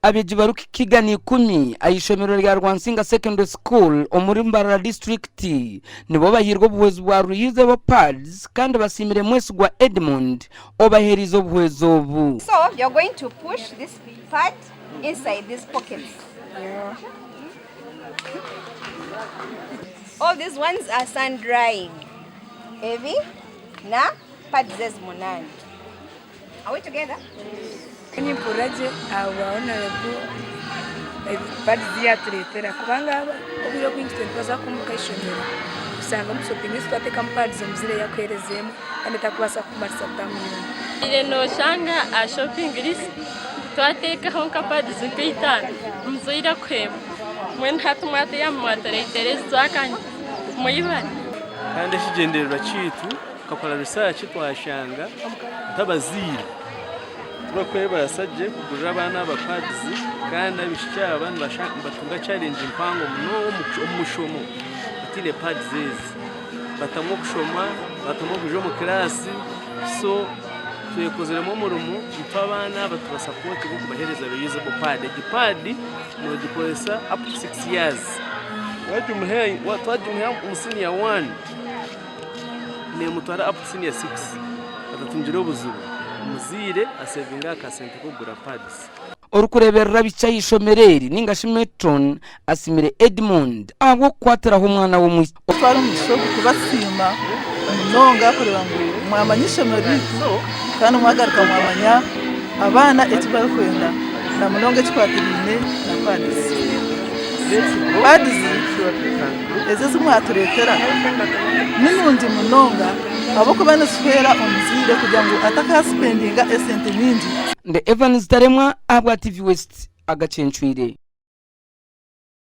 abeji baruka kigani 10 ayishomero rya Rwansinga Secondary School omuri Mbarara District nibo bahirwa buhwezo bwa ruyize bo pads kandi basimire mwese gwa Edmund obaherizo buhwezo bu. So you're going to push this pad inside these pockets. Yeah. All these ones are sun drying. Heavy na pads zes munani. Are we together? Kwenye mpuraje awaona lebu pads zia tuletera kubanga obiro kwingi twaza kumuka ishomero usanga musopingi twateka pads muzire yakwerezemo kandi takubasa kumarisa tamuni ile no shanga a shopping list twateka honka pads zikitana muzira kwema mwen hatumate ya mwatere zakanye muyibana kandi shigenderera citu kakora research twashanga tabazira turakweba yasajje kugurira abana ba pads kandi abishya abantu bashaka batunga challenge impango no umushomo atile pads zezi batamo kushoma batamo kujo mu class so tuyekozeremo murumu mpabana batuba support bwo kubahereza reusable pad igipad no gikoresa up to 6 years wajumuhe umusiniya 1 ne mutwara up to senior 6 atatunjira ubuzuru muzire asevinga kasente kugura pads orukureberera bica yishomereri ningashi Metron asimire Edmund abo kwateraho umwana wo mwisi twari umushobo kubasima nonga kureba ngo mwamanyisha muri kandi mwagaruka mwamanya abana etubara kwenda na munonga cykwatirine na pads ezo mwaturetera ninundi munonga abo kubana sfera omuzire kugira ngo atakaspendinga esente nyingi nde Evans Taremwa abwa TV West agacenchwire.